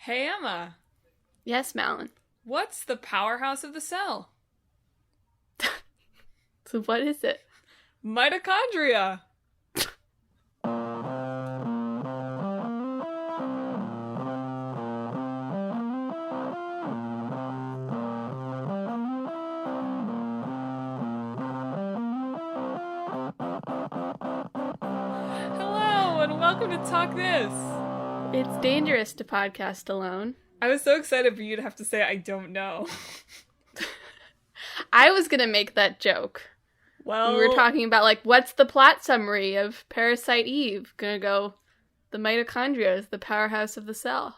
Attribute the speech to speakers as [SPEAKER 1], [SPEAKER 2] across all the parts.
[SPEAKER 1] Hey, Emma.
[SPEAKER 2] Yes, Madelyn.
[SPEAKER 1] What's the powerhouse of the cell?
[SPEAKER 2] So what is it?
[SPEAKER 1] Mitochondria. Hello, and welcome to Talk This.
[SPEAKER 2] It's dangerous to podcast alone.
[SPEAKER 1] I was so excited for you to have to say I don't know.
[SPEAKER 2] I was gonna make that joke.
[SPEAKER 1] Well,
[SPEAKER 2] We were talking about, like, what's the plot summary of Parasite Eve? Gonna go, the mitochondria is the powerhouse of the cell.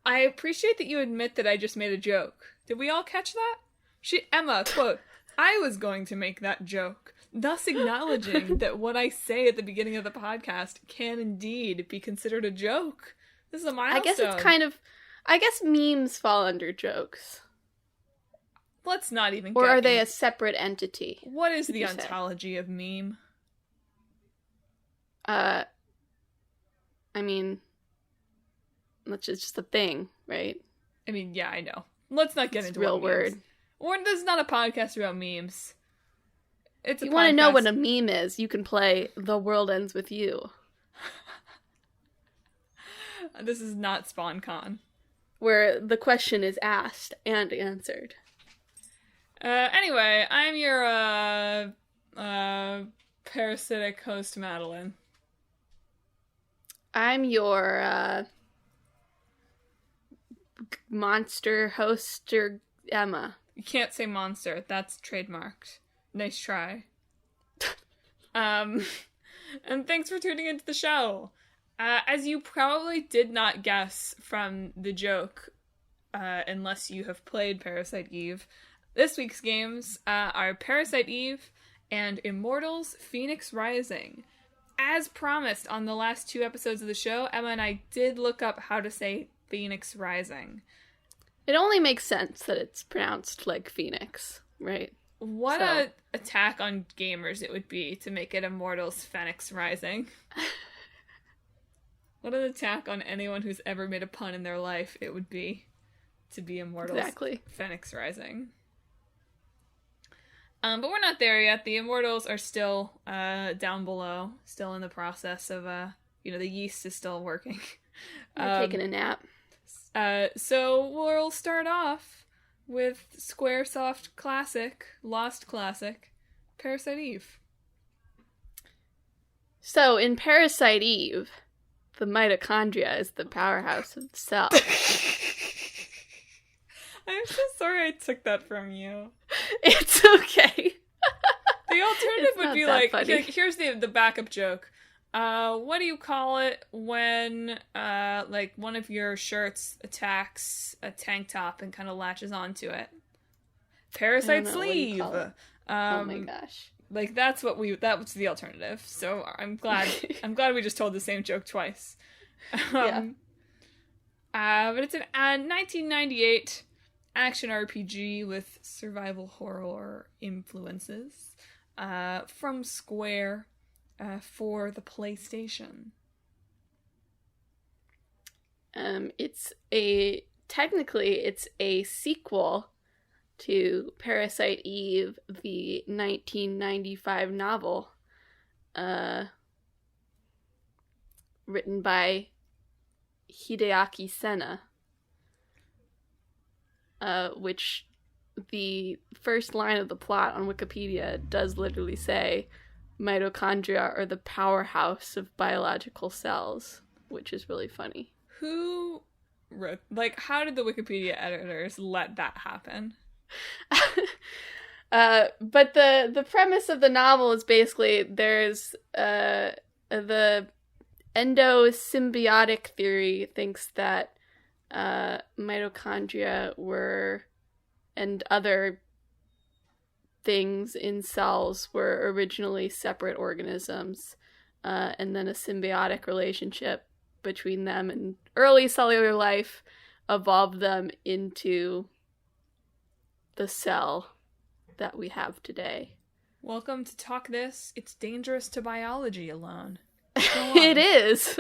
[SPEAKER 1] I appreciate that you admit that I just made a joke. Did we all catch that? Emma, quote, I was going to make that joke, thus acknowledging that what I say at the beginning of the podcast can indeed be considered a joke. This is a milestone.
[SPEAKER 2] I guess it's I guess memes fall under jokes.
[SPEAKER 1] Let's not even
[SPEAKER 2] Or are they a separate entity?
[SPEAKER 1] What is the ontology of meme?
[SPEAKER 2] I mean, that's just a thing, right?
[SPEAKER 1] I mean, yeah, I know. Let's not get
[SPEAKER 2] It's
[SPEAKER 1] into
[SPEAKER 2] a real word.
[SPEAKER 1] This is not a podcast about memes. It's
[SPEAKER 2] If you want to know what a meme is, you can play The World Ends With You.
[SPEAKER 1] This is not SpawnCon.
[SPEAKER 2] Where the question is asked and answered.
[SPEAKER 1] Anyway, I'm your, parasitic host, Madelyn.
[SPEAKER 2] I'm your, monster hoster, Emma.
[SPEAKER 1] You can't say monster. That's trademarked. Nice try. And thanks for tuning into the show. As you probably did not guess from the joke, unless you have played Parasite Eve, this week's games are Parasite Eve and Immortals Fenyx Rising. As promised on the last 2 episodes of the show, Emma and I did look up how to say Fenyx Rising.
[SPEAKER 2] It only makes sense that it's pronounced like Phoenix, right?
[SPEAKER 1] What a attack on gamers it would be to make it Immortals Fenyx Rising. What an attack on anyone who's ever made a pun in their life it would be to be Immortals Fenyx Rising. But we're not there yet. The Immortals are still down below, still in the process of, the yeast is still working.
[SPEAKER 2] They're taking a nap.
[SPEAKER 1] So we'll start off with Squaresoft classic, Lost classic, Parasite Eve.
[SPEAKER 2] So, in Parasite Eve, the mitochondria is the powerhouse of the cell.
[SPEAKER 1] I'm so sorry I took that from you.
[SPEAKER 2] It's okay.
[SPEAKER 1] The alternative would be like, here's the backup joke. What do you call it when, one of your shirts attacks a tank top and kind of latches onto it? Parasite sleeve.
[SPEAKER 2] Oh my gosh.
[SPEAKER 1] Like, that was the alternative. So I'm glad we just told the same joke twice.
[SPEAKER 2] Yeah.
[SPEAKER 1] But it's an 1998 action RPG with survival horror influences, from Square. For the PlayStation. It's
[SPEAKER 2] a sequel to Parasite Eve, the 1995 novel, written by Hideaki Senna, which the first line of the plot on Wikipedia does literally say, mitochondria are the powerhouse of biological cells, which is really funny.
[SPEAKER 1] Who wrote, how did the Wikipedia editors let that happen?
[SPEAKER 2] But the premise of the novel is basically there's the endosymbiotic theory thinks that mitochondria were, and other things in cells were originally separate organisms, and then a symbiotic relationship between them and early cellular life evolved them into the cell that we have today.
[SPEAKER 1] Welcome to Talk This. It's dangerous to biology alone.
[SPEAKER 2] It is.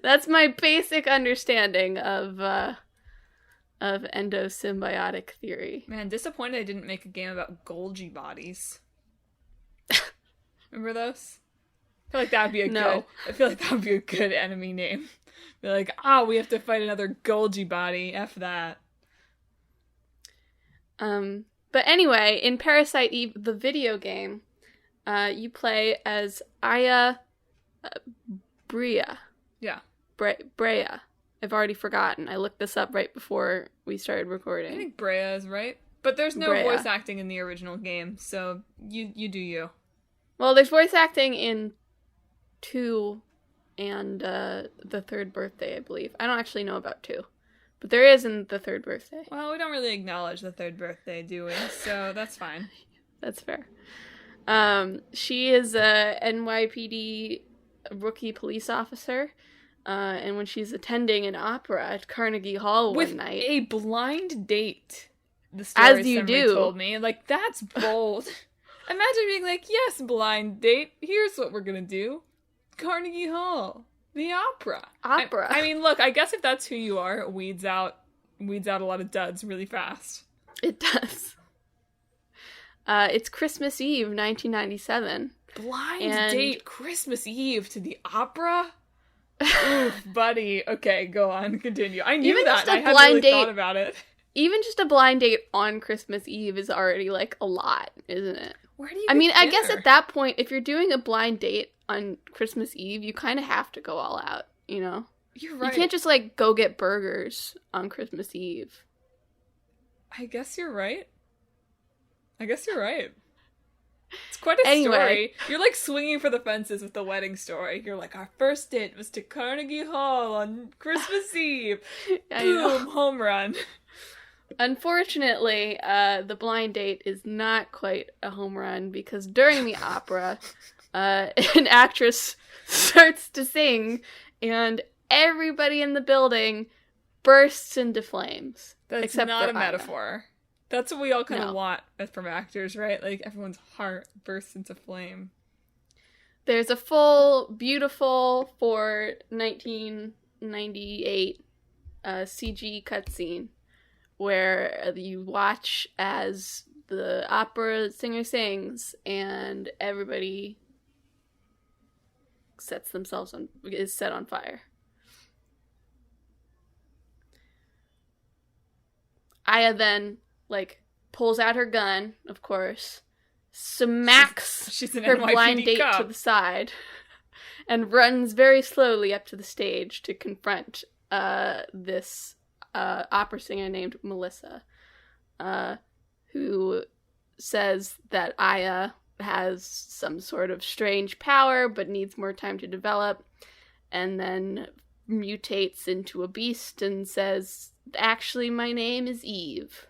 [SPEAKER 2] That's my basic understanding of endosymbiotic theory.
[SPEAKER 1] Man, disappointed I didn't make a game about Golgi bodies. Remember those? I feel like that would be a good enemy name. Be like, we have to fight another Golgi body. F that.
[SPEAKER 2] But anyway, in Parasite Eve, the video game, you play as Aya Brea.
[SPEAKER 1] Yeah.
[SPEAKER 2] Brea. I've already forgotten. I looked this up right before we started recording.
[SPEAKER 1] I think Brea is right. But there's no
[SPEAKER 2] Brea.
[SPEAKER 1] voice acting in the original game, so you do you.
[SPEAKER 2] Well, there's voice acting in 2 and the third birthday, I believe. I don't actually know about 2. But there is in the third birthday.
[SPEAKER 1] Well, we don't really acknowledge the third birthday, do we? So that's fine.
[SPEAKER 2] That's fair. She is a NYPD rookie police officer. And when she's attending an opera at Carnegie Hall one night.
[SPEAKER 1] With a blind date. The story
[SPEAKER 2] as you
[SPEAKER 1] somebody
[SPEAKER 2] do.
[SPEAKER 1] Told me. Like, that's bold. Imagine being like, yes, blind date. Here's what we're gonna do. Carnegie Hall. The opera. I mean, look, I guess if that's who you are, it weeds out a lot of duds really fast.
[SPEAKER 2] It does. It's Christmas Eve, 1997.
[SPEAKER 1] Blind date Christmas Eve to the opera? Oof, buddy. Okay, go on, continue. I knew that, and I hadn't really thought about it.
[SPEAKER 2] Even just a blind date on Christmas Eve is already, like, a lot, isn't it?
[SPEAKER 1] Where do you
[SPEAKER 2] I guess at that point, if you're doing a blind date on Christmas Eve, you kind of have to go all out, you know?
[SPEAKER 1] You're right.
[SPEAKER 2] You can't just, like, go get burgers on Christmas Eve.
[SPEAKER 1] I guess you're right. It's quite a story. You're like swinging for the fences with the wedding story. You're like, our first date was to Carnegie Hall on Christmas Eve. Boom, home run.
[SPEAKER 2] Unfortunately, the blind date is not quite a home run because during the opera, an actress starts to sing and everybody in the building bursts into flames.
[SPEAKER 1] That's not a metaphor. That's what we all kind of want from actors, right? Like, everyone's heart bursts into flame.
[SPEAKER 2] There's a full, beautiful, for 1998, CG cutscene where you watch as the opera singer sings and everybody is set on fire. Aya then, like, pulls out her gun, of course, smacks
[SPEAKER 1] she's an
[SPEAKER 2] her
[SPEAKER 1] NYPD
[SPEAKER 2] blind date
[SPEAKER 1] cop
[SPEAKER 2] to the side, and runs very slowly up to the stage to confront this opera singer named Melissa, who says that Aya has some sort of strange power but needs more time to develop, and then mutates into a beast and says, actually, my name is Eve.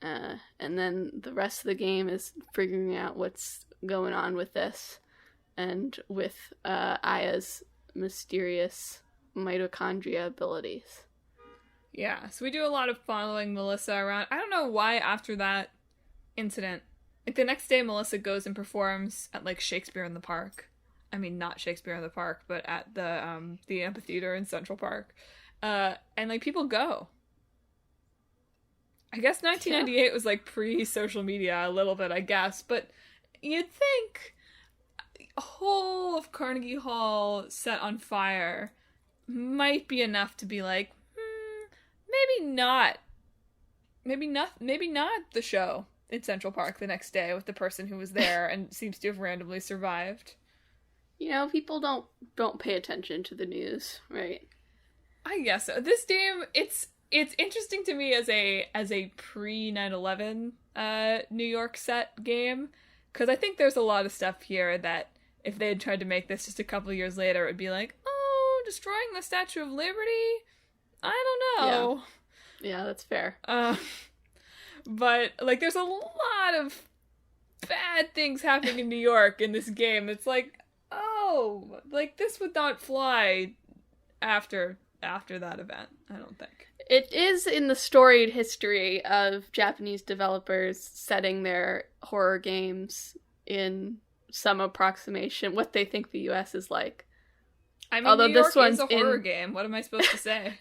[SPEAKER 2] And then the rest of the game is figuring out what's going on with this and with Aya's mysterious mitochondria abilities.
[SPEAKER 1] Yeah, so we do a lot of following Melissa around. I don't know why after that incident, like, the next day Melissa goes and performs at, like, Shakespeare in the Park. I mean, not Shakespeare in the Park, but at the amphitheater in Central Park. And, like, people go. I guess 1998 was, like, pre-social media a little bit, I guess, but you'd think a whole of Carnegie Hall set on fire might be enough to be like, maybe not the show in Central Park the next day with the person who was there and seems to have randomly survived.
[SPEAKER 2] You know, people don't pay attention to the news, right?
[SPEAKER 1] I guess so. This game, it's interesting to me as a pre 9/11 New York set game, because I think there's a lot of stuff here that if they had tried to make this just a couple years later, it would be like, oh, destroying the Statue of Liberty? I don't know.
[SPEAKER 2] Yeah, that's fair.
[SPEAKER 1] But, like, there's a lot of bad things happening in New York in this game. It's like, oh, like, this would not fly after that event, I don't think.
[SPEAKER 2] It is in the storied history of Japanese developers setting their horror games in some approximation what they think the US is like.
[SPEAKER 1] I mean,
[SPEAKER 2] Although
[SPEAKER 1] New York
[SPEAKER 2] this one's
[SPEAKER 1] is a horror game. What am I supposed to say?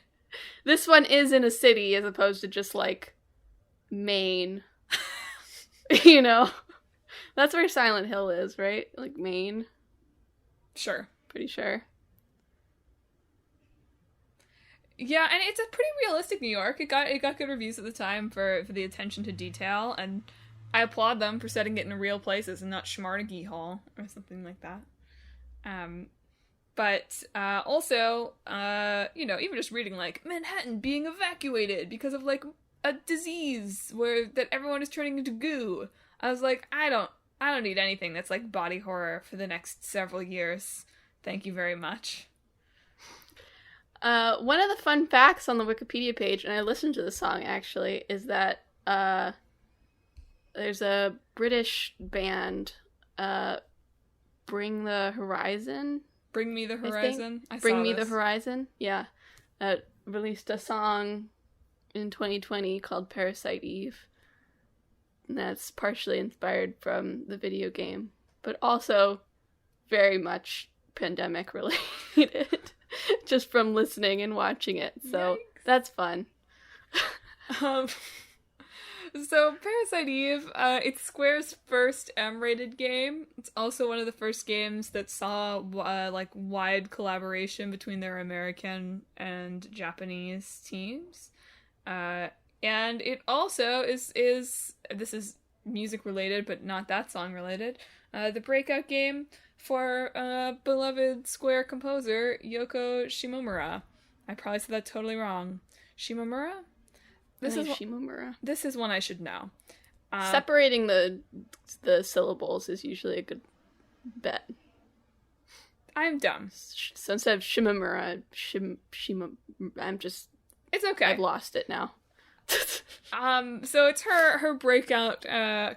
[SPEAKER 2] This one is in a city as opposed to just, like, Maine. You know? That's where Silent Hill is, right? Like, Maine?
[SPEAKER 1] Sure.
[SPEAKER 2] Pretty sure.
[SPEAKER 1] Yeah, and it's a pretty realistic New York. It got good reviews at the time for the attention to detail, and I applaud them for setting it in real places and not Schmarnagee Hall or something like that. But also, even just reading, like, Manhattan being evacuated because of, like, a disease that everyone is turning into goo. I was like, I don't need anything that's, like, body horror for the next several years. Thank you very much.
[SPEAKER 2] One of the fun facts on the Wikipedia page, and I listened to the song actually, is that there's a British band, Bring the Horizon.
[SPEAKER 1] Bring Me the Horizon.
[SPEAKER 2] Bring Me the Horizon. Yeah, released a song in 2020 called Parasite Eve. And that's partially inspired from the video game, but also very much pandemic related. Just from listening and watching it. So Yikes. That's fun.
[SPEAKER 1] So Parasite Eve, it's Square's first M-rated game. It's also one of the first games that saw wide collaboration between their American and Japanese teams. And it also is this is music related, but not that song related. The breakout game for beloved Square composer Yoko Shimomura. I probably said that totally wrong. Shimomura?
[SPEAKER 2] Shimomura.
[SPEAKER 1] This is one I should know.
[SPEAKER 2] Separating the syllables is usually a good bet.
[SPEAKER 1] I'm dumb.
[SPEAKER 2] So instead of Shimomura, I'm just...
[SPEAKER 1] It's okay.
[SPEAKER 2] I've lost it now.
[SPEAKER 1] So it's her breakout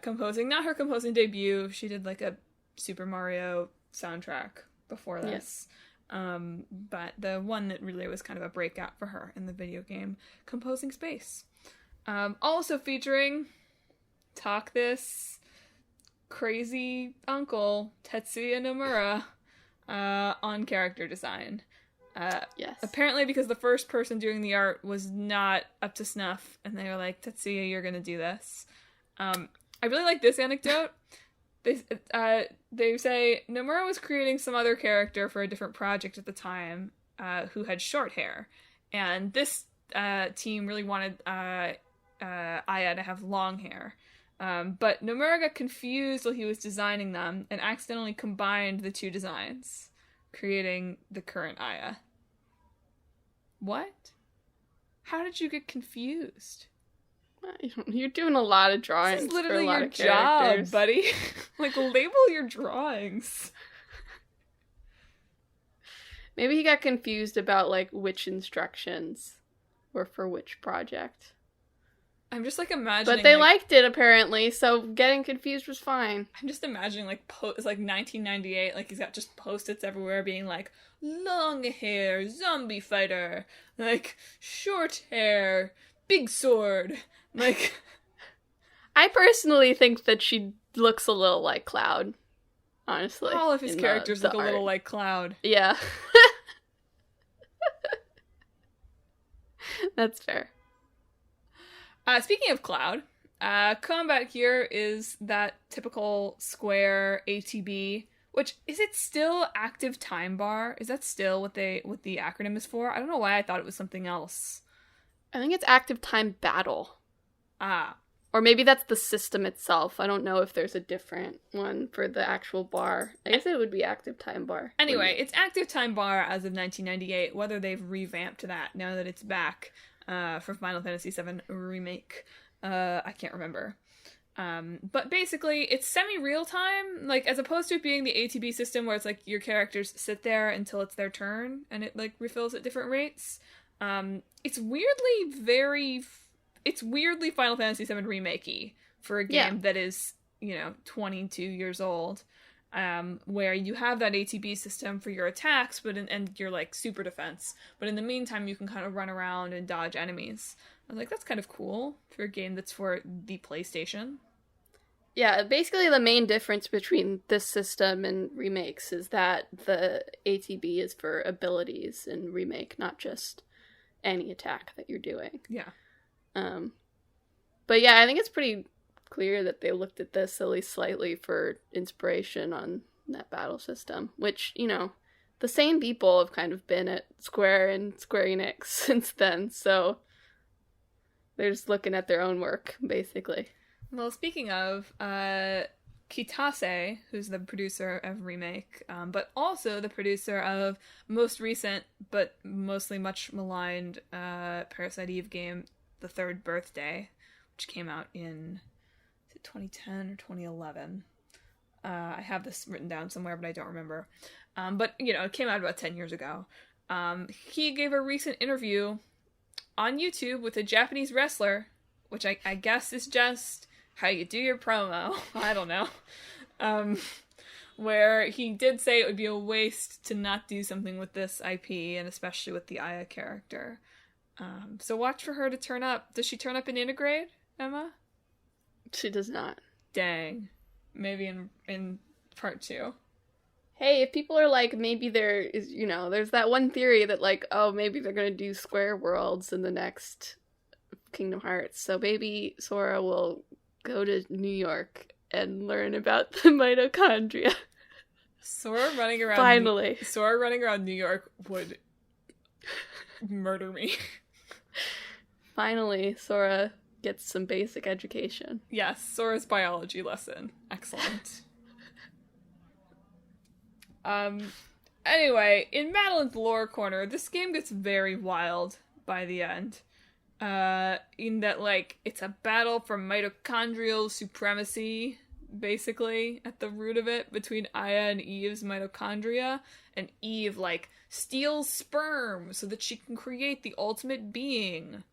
[SPEAKER 1] composing. Not her composing debut. She did like a Super Mario soundtrack before this. Yes. But the one that really was kind of a breakout for her in the video game composing space. Also featuring Talk This crazy uncle Tetsuya Nomura on character design.
[SPEAKER 2] Yes.
[SPEAKER 1] Apparently because the first person doing the art was not up to snuff, and they were like, Tetsuya, you're gonna do this. I really like this anecdote. They say Nomura was creating some other character for a different project at the time, who had short hair, and this team really wanted Aya to have long hair. But Nomura got confused while he was designing them and accidentally combined the two designs, creating the current Aya. What? How did you get confused?
[SPEAKER 2] You're doing a lot of drawings.
[SPEAKER 1] This is literally
[SPEAKER 2] for a lot
[SPEAKER 1] your
[SPEAKER 2] of characters.
[SPEAKER 1] job, buddy. Like, label your drawings.
[SPEAKER 2] Maybe he got confused about, like, which instructions were for which project.
[SPEAKER 1] I'm just, like, imagining...
[SPEAKER 2] But they liked it, apparently, so getting confused was fine.
[SPEAKER 1] I'm just imagining, like, it's like 1998, like, he's got just Post-its everywhere being like, long hair, zombie fighter, like, short hair, big sword, like...
[SPEAKER 2] I personally think that she looks a little like Cloud, honestly.
[SPEAKER 1] All of his characters look a little like Cloud.
[SPEAKER 2] Yeah. That's fair.
[SPEAKER 1] Speaking of Cloud, combat here is that typical Square ATB, which, is it still active time bar? Is that still what the acronym is for? I don't know why I thought it was something else.
[SPEAKER 2] I think it's active time battle.
[SPEAKER 1] Ah.
[SPEAKER 2] Or maybe that's the system itself. I don't know if there's a different one for the actual bar. I guess it would be active time bar.
[SPEAKER 1] Anyway, it's active time bar as of 1998, whether they've revamped that now that it's back for Final Fantasy VII Remake. I can't remember. But basically, it's semi-real time, like, as opposed to it being the ATB system where it's like your characters sit there until it's their turn and it, like, refills at different rates. It's weirdly Final Fantasy VII Remake-y for a game that is, 22 years old, where you have that ATB system for your attacks, and your, like, super defense, but in the meantime, you can kind of run around and dodge enemies. I was like, that's kind of cool for a game that's for the PlayStation.
[SPEAKER 2] Yeah, basically the main difference between this system and remakes is that the ATB is for abilities in remake, not just any attack that you're doing.
[SPEAKER 1] Yeah.
[SPEAKER 2] But yeah, I think it's pretty clear that they looked at this at least slightly for inspiration on that battle system, which, you know, the same people have kind of been at Square and Square Enix since then, so they're just looking at their own work, basically.
[SPEAKER 1] Well, speaking of, Kitase, who's the producer of Remake, but also the producer of most recent, but mostly much maligned, Parasite Eve game, The Third Birthday, which came out in, is it 2010 or 2011? I have this written down somewhere, but I don't remember. But, you know, it came out about 10 years ago. He gave a recent interview on YouTube with a Japanese wrestler, which I guess is just how you do your promo. I don't know. Where he did say it would be a waste to not do something with this IP, and especially with the Aya character. So watch for her to turn up. Does she turn up in Integrate, Emma?
[SPEAKER 2] She does not.
[SPEAKER 1] Dang. Maybe in part 2.
[SPEAKER 2] Hey, if people are like, maybe there is, you know, there's that one theory that like, oh, maybe they're gonna do Square Worlds in the next Kingdom Hearts, so maybe Sora will go to New York and learn about the mitochondria.
[SPEAKER 1] Sora running around New York would murder me.
[SPEAKER 2] Finally, Sora gets some basic education.
[SPEAKER 1] Yes, Sora's biology lesson. Excellent. Anyway, in Madelyn's lore corner, this game gets very wild by the end. In that, like, it's a battle for mitochondrial supremacy, basically, at the root of it, between Aya and Eve's mitochondria, and Eve, like, steals sperm so that she can create the ultimate being,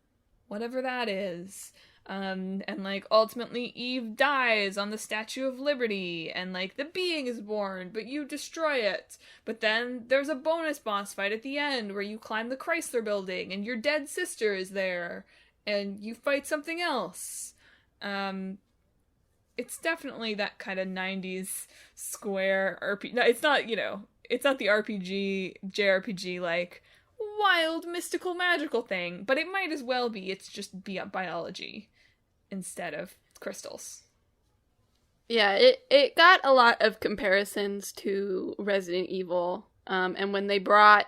[SPEAKER 1] whatever that is. And, like, ultimately Eve dies on the Statue of Liberty, and, like, the being is born, but you destroy it. But then there's a bonus boss fight at the end where you climb the Chrysler Building, and your dead sister is there, and you fight something else. It's definitely that kind of 90s Square RPG. No, it's not, you know, it's not the RPG, JRPG, like, wild, mystical, magical thing, but it might as well be. It's just biology instead of crystals.
[SPEAKER 2] Yeah, it got a lot of comparisons to Resident Evil, and when they brought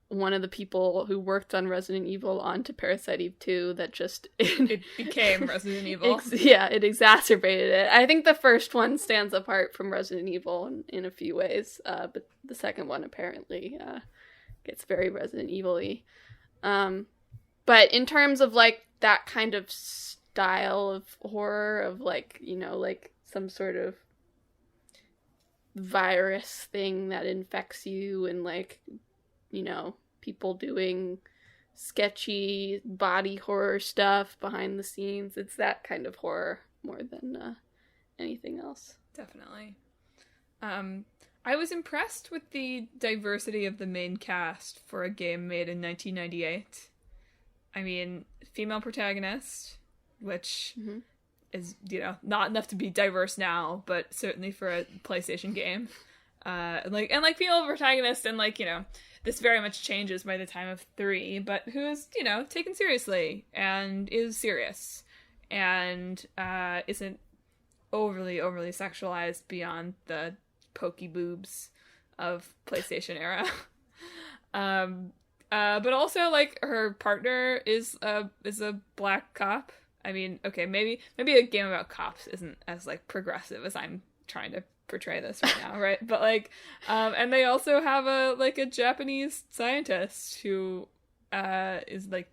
[SPEAKER 2] one of the people who worked on Resident Evil onto Parasite Eve 2, that just...
[SPEAKER 1] it became Resident Evil.
[SPEAKER 2] It exacerbated it. I think the first one stands apart from Resident Evil in a few ways, but the second one apparently gets very Resident Evil-y. But in terms of, like, that kind of style of horror, of, like, you know, like, some sort of virus thing that infects you, and, like, you know, people doing sketchy body horror stuff behind the scenes, it's that kind of horror more than anything else.
[SPEAKER 1] Definitely. I was impressed with the diversity of the main cast for a game made in 1998. I mean, female protagonist, which is, you know, not enough to be diverse now, but certainly for a PlayStation game. Like female protagonist, and, like, you know, this very much changes by the time of 3, but who's, you know, taken seriously and is serious and isn't overly sexualized beyond the pokey boobs of PlayStation era. But also, like, her partner is a black cop. I mean, okay, maybe a game about cops isn't as, like, progressive as I'm trying to portray this right now, right? But, like, and they also have a Japanese scientist who is, like,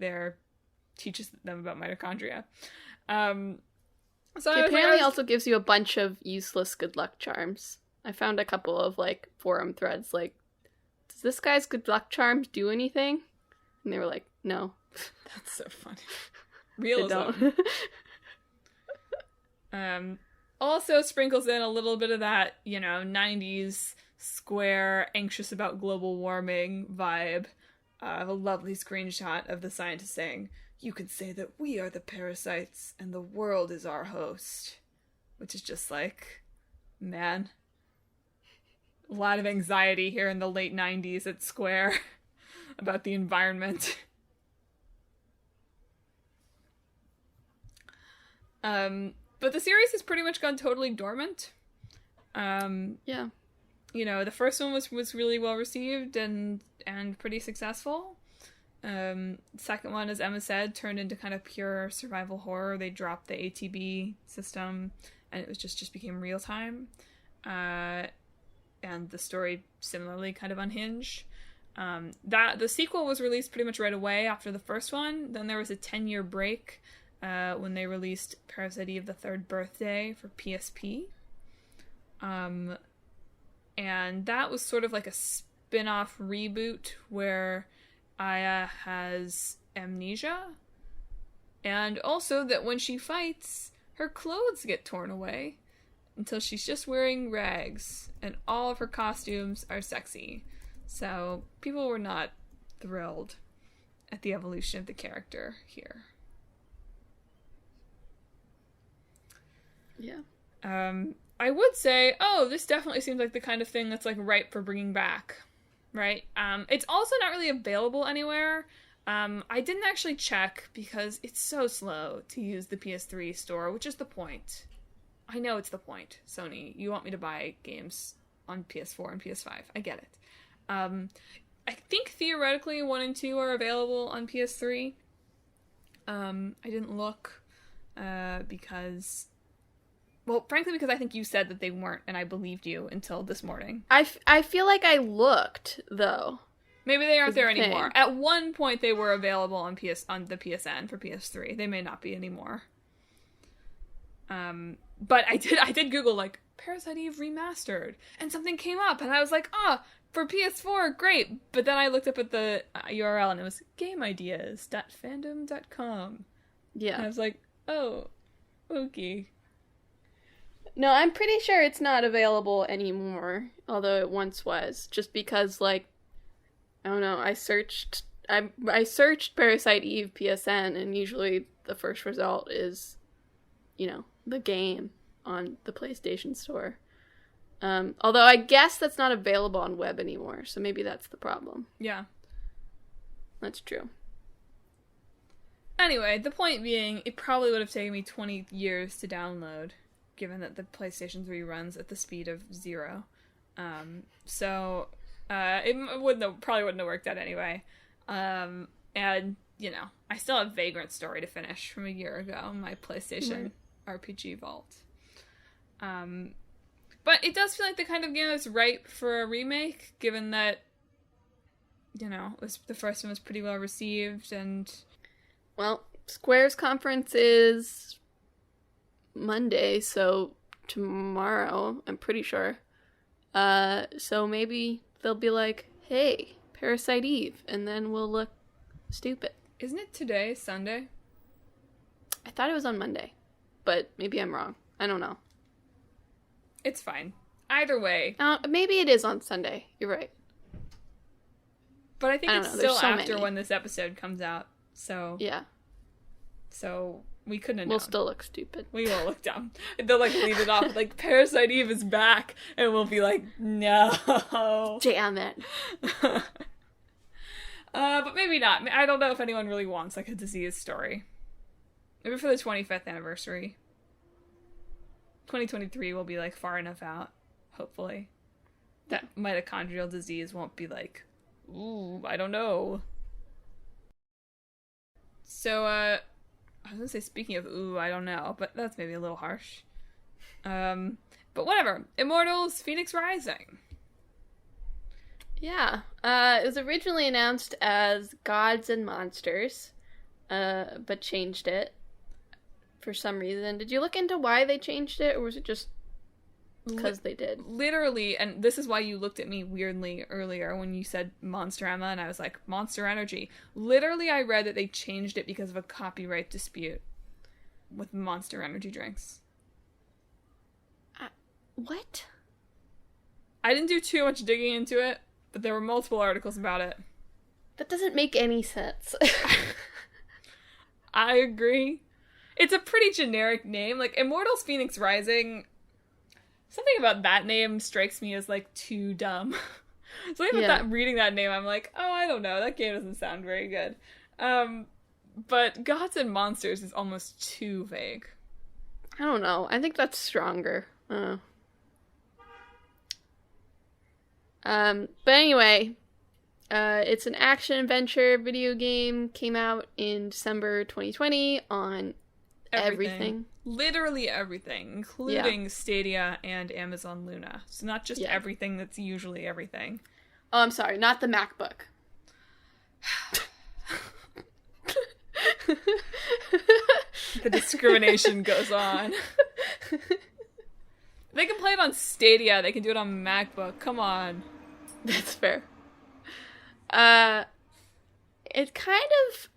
[SPEAKER 1] teaches them about mitochondria. So
[SPEAKER 2] it apparently also gives you a bunch of useless good luck charms. I found a couple of, like, forum threads, like, does this guy's good luck charms do anything? And they were like, no.
[SPEAKER 1] That's so funny. Realism.
[SPEAKER 2] They
[SPEAKER 1] don't. Also sprinkles in a little bit of that, you know, 90s Square, anxious about global warming vibe. A lovely screenshot of the scientist saying, "You could say that we are the parasites and the world is our host." which is just like, man, a lot of anxiety here in the late 90s at Square about the environment. But the series has pretty much gone totally dormant.
[SPEAKER 2] Yeah.
[SPEAKER 1] You know, the first one was really well received and pretty successful. Second one, as Emma said, turned into kind of pure survival horror. They dropped the ATB system, and it was just became real time. And the story similarly kind of unhinged. The sequel was released pretty much right away after the first one. Then there was a 10-year break when they released Parasite Eve: The Third Birthday for PSP. And that was sort of like a spin-off reboot where Aya has amnesia, and also that when she fights, her clothes get torn away until she's just wearing rags, and all of her costumes are sexy. So people were not thrilled at the evolution of the character here.
[SPEAKER 2] Yeah.
[SPEAKER 1] I would say, this definitely seems like the kind of thing that's like ripe for bringing back, right? It's also not really available anywhere. I didn't actually check because it's so slow to use the PS3 store, which is the point. I know it's the point, Sony. You want me to buy games on PS4 and PS5. I get it. I think theoretically 1 and 2 are available on PS3. I didn't look because... Well, frankly, because I think you said that they weren't, and I believed you until this morning.
[SPEAKER 2] I feel like I looked, though.
[SPEAKER 1] Maybe they aren't there anymore. At one point, they were available on the PSN for PS3. They may not be anymore. But I did Google, like, Parasite Eve Remastered, and something came up, and I was like, for PS4, great. But then I looked up at the URL, and it was gameideas.fandom.com.
[SPEAKER 2] Yeah.
[SPEAKER 1] And I was like, oh, okay.
[SPEAKER 2] No, I'm pretty sure it's not available anymore, although it once was, just because, like, I don't know, I searched Parasite Eve PSN, and usually the first result is, you know, the game on the PlayStation Store. Although I guess that's not available on web anymore, so maybe that's the problem.
[SPEAKER 1] Yeah.
[SPEAKER 2] That's true.
[SPEAKER 1] Anyway, the point being, it probably would have taken me 20 years to download, given that the PlayStation 3 runs at the speed of 0. So it probably wouldn't have worked out anyway. And, you know, I still have Vagrant Story to finish from a year ago, my PlayStation RPG vault. But it does feel like the kind of game that's ripe for a remake, given that, you know, the first one was pretty well received, and...
[SPEAKER 2] Well, Square's conference is Monday, so tomorrow, I'm pretty sure. So maybe they'll be like, hey, Parasite Eve, and then we'll look stupid.
[SPEAKER 1] Isn't it today, Sunday?
[SPEAKER 2] I thought it was on Monday, but maybe I'm wrong. I don't know.
[SPEAKER 1] It's fine. Either way.
[SPEAKER 2] Maybe it is on Sunday. You're right.
[SPEAKER 1] But I think it's still
[SPEAKER 2] so
[SPEAKER 1] after
[SPEAKER 2] many.
[SPEAKER 1] when this episode comes out, so...
[SPEAKER 2] Yeah.
[SPEAKER 1] So, we couldn't have known.
[SPEAKER 2] We'll still look stupid.
[SPEAKER 1] We will look dumb. They'll, like, leave it off, like, Parasite Eve is back, and we'll be like, no.
[SPEAKER 2] Damn it.
[SPEAKER 1] But maybe not. I don't know if anyone really wants, like, a disease story. Maybe for the 25th anniversary. 2023 will be, like, far enough out, hopefully. That mitochondrial disease won't be like, ooh, I don't know. So, I was gonna say, speaking of ooh, I don't know, but that's maybe a little harsh. But whatever. Immortals, Fenyx Rising.
[SPEAKER 2] Yeah. It was originally announced as Gods and Monsters, but changed it for some reason. Did you look into why they changed it, or was it just because they did?
[SPEAKER 1] Literally, and this is why you looked at me weirdly earlier when you said Monster Emma, and I was like, Monster Energy. Literally, I read that they changed it because of a copyright dispute with Monster Energy drinks.
[SPEAKER 2] What?
[SPEAKER 1] I didn't do too much digging into it, but there were multiple articles about it.
[SPEAKER 2] That doesn't make any sense.
[SPEAKER 1] I agree. It's a pretty generic name. Like, Immortals Fenyx Rising, something about that name strikes me as, like, too dumb. So even reading that name, I'm like, oh, I don't know. That game doesn't sound very good. But Gods and Monsters is almost too vague.
[SPEAKER 2] I don't know. I think that's stronger. But anyway, it's an action-adventure video game. Came out in December 2020 on everything.
[SPEAKER 1] Literally everything, including Stadia and Amazon Luna. So not just everything that's usually everything.
[SPEAKER 2] Oh, I'm sorry. Not the MacBook.
[SPEAKER 1] The discrimination goes on. They can play it on Stadia. They can do it on MacBook. Come on.
[SPEAKER 2] That's fair. It kind of...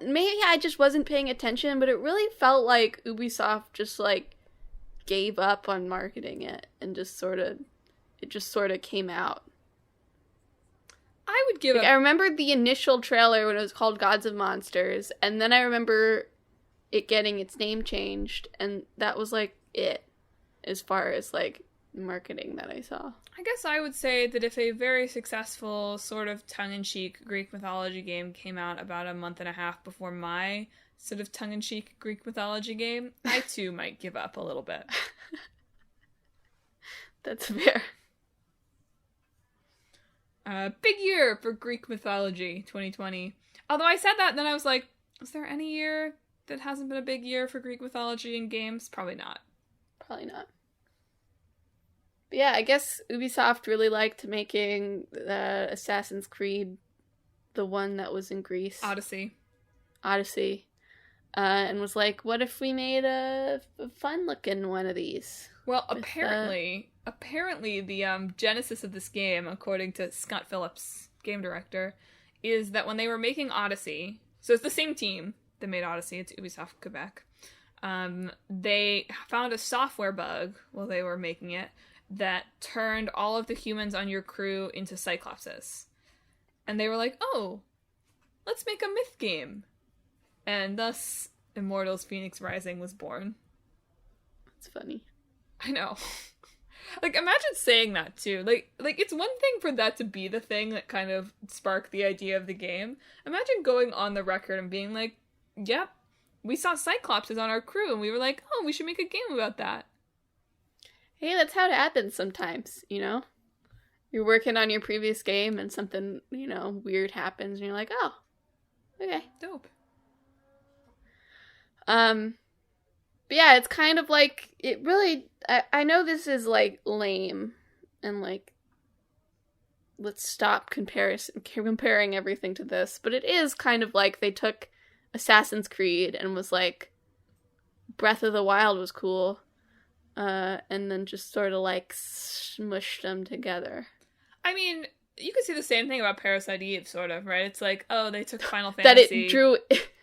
[SPEAKER 2] maybe I just wasn't paying attention, but it really felt like Ubisoft just, like, gave up on marketing it and just sort of came out.
[SPEAKER 1] I would give
[SPEAKER 2] I remember the initial trailer when it was called Gods of Monsters, and then I remember it getting its name changed, and that was, like, it, as far as, like, marketing that I saw.
[SPEAKER 1] I guess I would say that if a very successful, sort of tongue-in-cheek Greek mythology game came out about a month and a half before my sort of tongue-in-cheek Greek mythology game, I too might give up a little bit.
[SPEAKER 2] That's fair.
[SPEAKER 1] Big year for Greek mythology, 2020. Although I said that, and then I was like, is there any year that hasn't been a big year for Greek mythology in games? Probably not.
[SPEAKER 2] Probably not. But yeah, I guess Ubisoft really liked making Assassin's Creed, the one that was in Greece.
[SPEAKER 1] Odyssey.
[SPEAKER 2] And was like, what if we made a fun-looking one of these?
[SPEAKER 1] Well, apparently the genesis of this game, according to Scott Phillips, game director, is that when they were making Odyssey, so it's the same team that made Odyssey, it's Ubisoft Quebec, they found a software bug while they were making it that turned all of the humans on your crew into Cyclopses. And they were like, oh, let's make a myth game. And thus, Immortals Fenyx Rising was born.
[SPEAKER 2] That's funny.
[SPEAKER 1] I know. Like, imagine saying that, too. Like it's one thing for that to be the thing that kind of sparked the idea of the game. Imagine going on the record and being like, yep, we saw Cyclopses on our crew, and we were like, oh, we should make a game about that.
[SPEAKER 2] Hey, that's how it happens sometimes, you know? You're working on your previous game, and something, you know, weird happens, and you're like, oh, okay.
[SPEAKER 1] Dope.
[SPEAKER 2] But yeah, it's kind of like, it really, I know this is, like, lame, and, like, let's stop comparing everything to this, but it is kind of like they took Assassin's Creed and was like, Breath of the Wild was cool, and then just sort of, like, smushed them together.
[SPEAKER 1] I mean, you could see the same thing about Parasite Eve, sort of, right? It's like, oh, they took Final
[SPEAKER 2] That
[SPEAKER 1] Fantasy.
[SPEAKER 2] it drew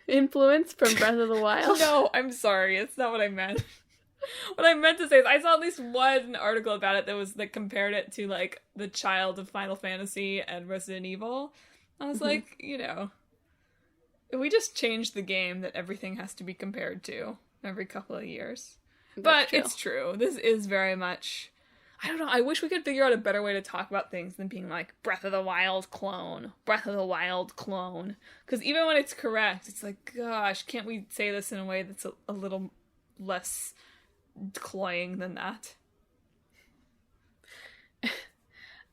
[SPEAKER 2] influence from Breath of the Wild?
[SPEAKER 1] No, I'm sorry. It's not what I meant. What I meant to say is I saw at least one article about it that was that compared it to, like, the child of Final Fantasy and Resident Evil. I was like, you know, we just changed the game that everything has to be compared to every couple of years. But it's true. This is very much... I don't know. I wish we could figure out a better way to talk about things than being like, Breath of the Wild clone. Breath of the Wild clone. Because even when it's correct, it's like, gosh, can't we say this in a way that's a little less cloying than that?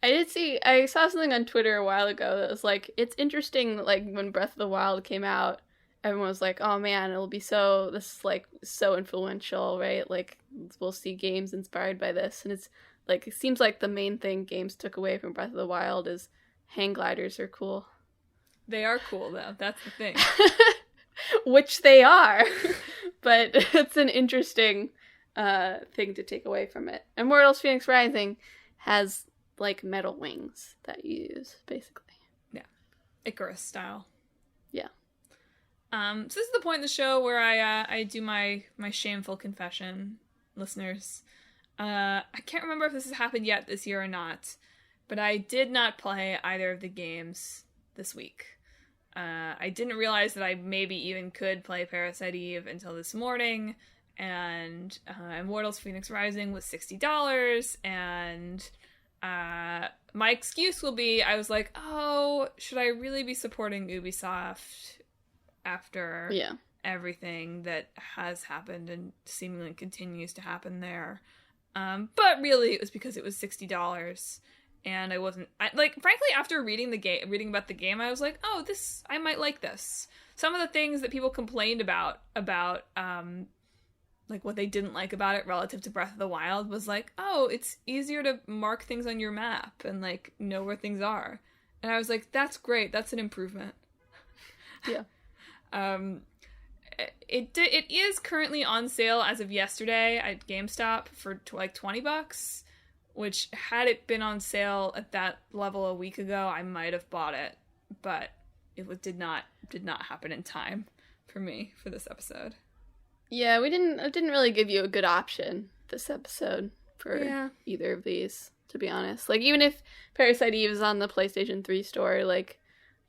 [SPEAKER 2] I saw something on Twitter a while ago that was like, it's interesting that, like, when Breath of the Wild came out, everyone was like, oh man, this is, like, so influential, right? Like, we'll see games inspired by this. And it's, like, it seems like the main thing games took away from Breath of the Wild is hang gliders are cool.
[SPEAKER 1] They are cool, though. That's the thing.
[SPEAKER 2] Which they are. But it's an interesting thing to take away from it. Immortals Fenyx Rising has, like, metal wings that you use, basically.
[SPEAKER 1] Yeah. Icarus style.
[SPEAKER 2] Yeah.
[SPEAKER 1] So this is the point in the show where I do my shameful confession, listeners. I can't remember if this has happened yet this year or not, but I did not play either of the games this week. I didn't realize that I maybe even could play Parasite Eve until this morning, and Immortals Fenyx Rising was $60, and my excuse will be, I was like, oh, should I really be supporting Ubisoft after everything that has happened and seemingly continues to happen there? But really, it was because it was $60, and I wasn't, frankly, after reading about the game, I was like, oh, I might like this. Some of the things that people complained about, what they didn't like about it relative to Breath of the Wild was like, oh, it's easier to mark things on your map and, know where things are. And I was like, that's great, that's an improvement.
[SPEAKER 2] Yeah.
[SPEAKER 1] It is currently on sale as of yesterday at GameStop for $20, which, had it been on sale at that level a week ago, I might have bought it, but it did not happen in time for me for this episode.
[SPEAKER 2] Yeah, it didn't really give you a good option this episode for either of these, to be honest. Even if Parasite Eve is on the PlayStation 3 store, I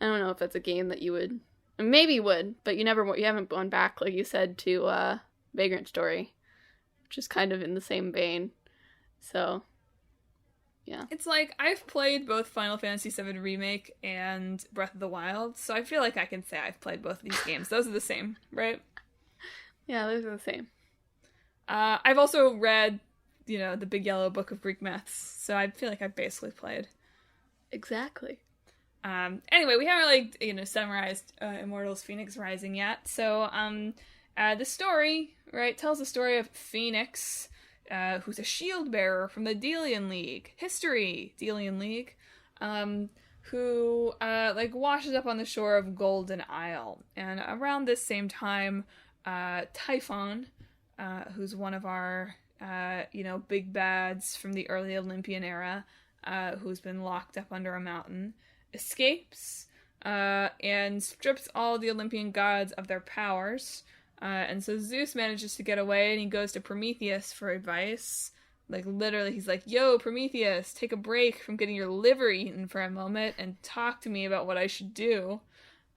[SPEAKER 2] don't know if that's a game that you would, maybe would, but you haven't gone back, like you said, to Vagrant Story, which is kind of in the same vein. So, yeah.
[SPEAKER 1] It's I've played both Final Fantasy VII Remake and Breath of the Wild, so I feel like I can say I've played both of these games. Those are the same, right?
[SPEAKER 2] Yeah, those are the same.
[SPEAKER 1] I've also read, the Big Yellow Book of Greek Myths, so I feel like I've basically played.
[SPEAKER 2] Exactly.
[SPEAKER 1] Anyway, we haven't really, summarized Immortals Fenyx Rising yet. So, the story, right, tells the story of Fenyx, who's a shield bearer from the Delian League. History, Delian League. Who, washes up on the shore of Golden Isle. And around this same time, Typhon, who's one of our, big bads from the early Olympian era, who's been locked up under a mountain, escapes, and strips all the Olympian gods of their powers. And so Zeus manages to get away, and he goes to Prometheus for advice. Literally, he's like, yo, Prometheus, take a break from getting your liver eaten for a moment and talk to me about what I should do.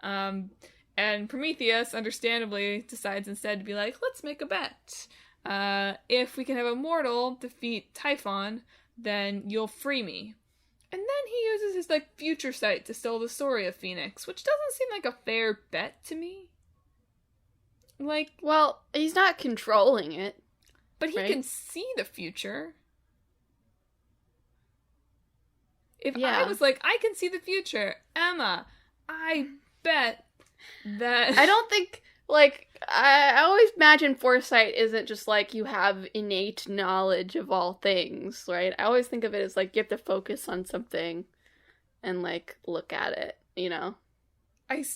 [SPEAKER 1] And Prometheus, understandably, decides instead to be like, let's make a bet. If we can have a mortal defeat Typhon, then you'll free me. And then he uses his, future sight to tell the story of Fenyx, which doesn't seem like a fair bet to me.
[SPEAKER 2] Well, he's not controlling it.
[SPEAKER 1] But he can see the future. If I was like, I can see the future, Emma, I bet that...
[SPEAKER 2] I don't think, I always imagine foresight isn't just you have innate knowledge of all things, right? I always think of it as you have to focus on something and look at it,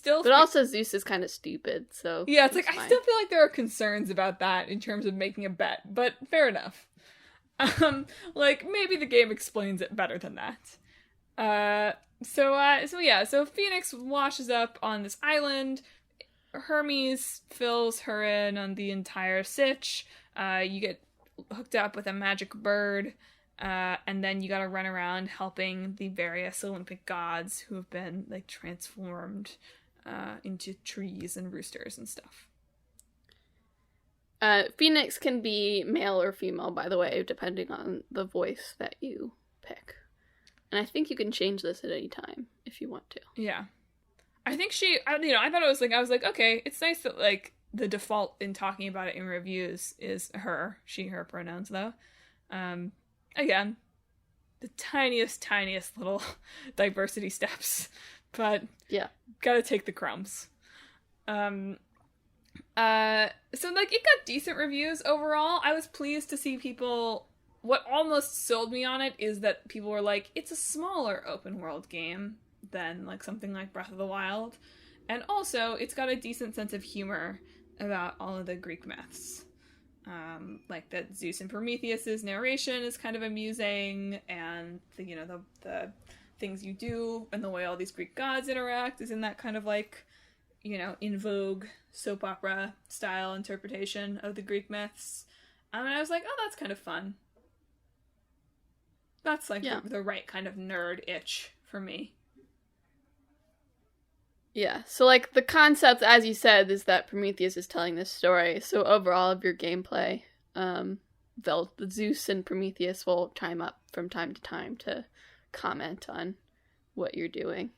[SPEAKER 2] But also Zeus is kind of stupid, so...
[SPEAKER 1] Yeah, it's I still feel like there are concerns about that in terms of making a bet, but fair enough. Maybe the game explains it better than that. So Fenyx washes up on this island. Hermes fills her in on the entire sitch. You get hooked up with a magic bird, and then you gotta run around helping the various Olympic gods who have been transformed into trees and roosters and stuff.
[SPEAKER 2] Fenyx can be male or female, by the way, depending on the voice that you pick. And I think you can change this at any time if you want to.
[SPEAKER 1] Yeah. I think I thought it was I was like, okay, it's nice that the default in talking about it in reviews is her, she, her pronouns though. Again, the tiniest little diversity steps, but
[SPEAKER 2] yeah,
[SPEAKER 1] gotta take the crumbs. So it got decent reviews overall. I was pleased to see people. What almost sold me on it is that people were like, it's a smaller open world game than something like Breath of the Wild, and also it's got a decent sense of humor about all of the Greek myths. That Zeus and Prometheus's narration is kind of amusing, and the things you do and the way all these Greek gods interact is in that kind of in vogue soap opera style interpretation of the Greek myths. And I was like, oh, that's kind of fun. That's the right kind of nerd itch for me.
[SPEAKER 2] Yeah, so, like, the concept, as you said, is that Prometheus is telling this story. So overall of your gameplay, Zeus and Prometheus will chime up from time to time to comment on what you're doing.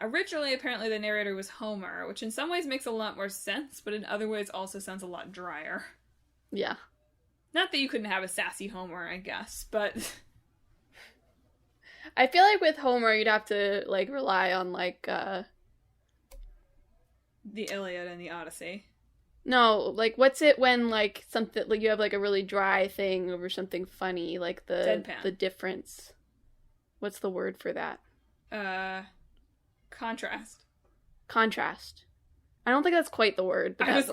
[SPEAKER 1] Originally, apparently, the narrator was Homer, which in some ways makes a lot more sense, but in other ways also sounds a lot drier.
[SPEAKER 2] Yeah.
[SPEAKER 1] Not that you couldn't have a sassy Homer, I guess, but...
[SPEAKER 2] I feel like with Homer, you'd have to, like, rely on, like,
[SPEAKER 1] the Iliad and the Odyssey.
[SPEAKER 2] No, like, what's it when, like, something, like, you have, like, a really dry thing over something funny, like,
[SPEAKER 1] Deadpan.
[SPEAKER 2] The difference. What's the word for that?
[SPEAKER 1] Contrast.
[SPEAKER 2] Contrast. I don't think that's quite the word, but
[SPEAKER 1] I was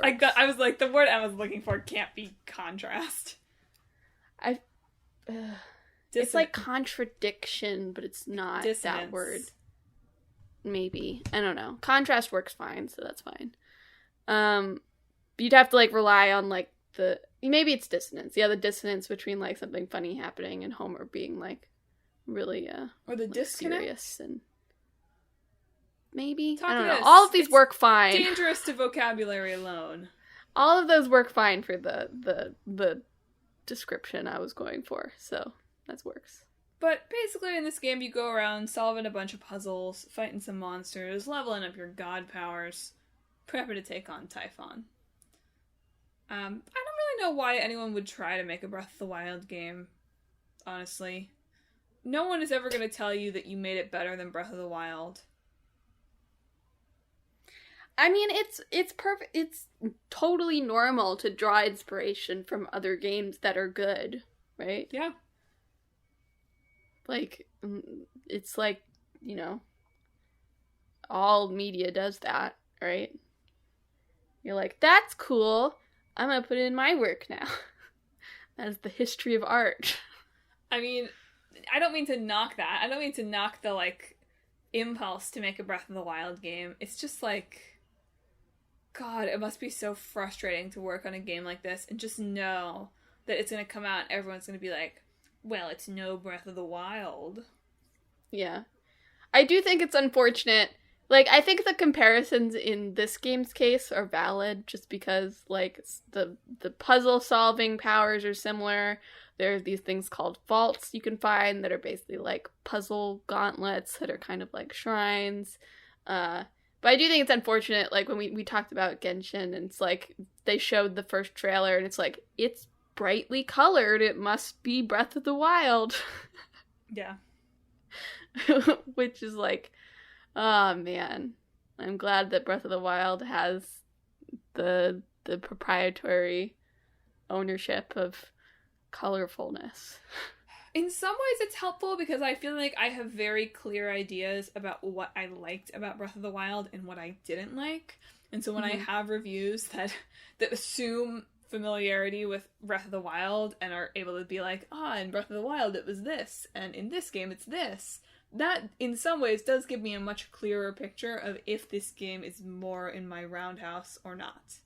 [SPEAKER 1] like, the word I was looking for can't be contrast.
[SPEAKER 2] It's like contradiction, but it's not
[SPEAKER 1] Dissonance.
[SPEAKER 2] that word. Maybe. I don't know. Contrast works fine, so that's fine. You'd have to, like, rely on, like, maybe it's dissonance. Yeah, the dissonance between, like, something funny happening and Homer being, like, really,
[SPEAKER 1] or the
[SPEAKER 2] like,
[SPEAKER 1] disconnect?
[SPEAKER 2] serious and... Maybe?
[SPEAKER 1] Talk
[SPEAKER 2] I don't
[SPEAKER 1] to
[SPEAKER 2] know.
[SPEAKER 1] us.
[SPEAKER 2] All of these
[SPEAKER 1] It's
[SPEAKER 2] work fine.
[SPEAKER 1] Dangerous to vocabulary alone.
[SPEAKER 2] All of those work fine for the description I was going for, so that works.
[SPEAKER 1] But basically in this game you go around solving a bunch of puzzles, fighting some monsters, leveling up your god powers, prepping to take on Typhon. I don't really know why anyone would try to make a Breath of the Wild game, honestly. No one is ever going to tell you that you made it better than Breath of the Wild.
[SPEAKER 2] I mean, it's perfect. It's totally normal to draw inspiration from other games that are good, right?
[SPEAKER 1] Yeah.
[SPEAKER 2] Like, it's like, all media does that, right? You're like, that's cool. I'm gonna put it in my work now. That is the history of art.
[SPEAKER 1] I mean, I don't mean to knock that. I don't mean to knock the, like, impulse to make a Breath of the Wild game. It's just like... God, it must be so frustrating to work on a game like this and just know that it's going to come out and everyone's going to be like, well, it's no Breath of the Wild.
[SPEAKER 2] Yeah. I do think it's unfortunate. Like, I think the comparisons in this game's case are valid just because, like, the puzzle-solving powers are similar. There are these things called vaults you can find that are basically, like, puzzle gauntlets that are kind of like shrines. But I do think it's unfortunate, like, when we talked about Genshin, and it's like, they showed the first trailer, and it's like, it's brightly colored, it must be Breath of the Wild.
[SPEAKER 1] Yeah.
[SPEAKER 2] Which is like, oh man. I'm glad that Breath of the Wild has the proprietary ownership of colorfulness.
[SPEAKER 1] In some ways it's helpful because I feel like I have very clear ideas about what I liked about Breath of the Wild and what I didn't like. And so when I have reviews that assume familiarity with Breath of the Wild and are able to be like, in Breath of the Wild it was this, and in this game it's this, that in some ways does give me a much clearer picture of if this game is more in my roundhouse or not.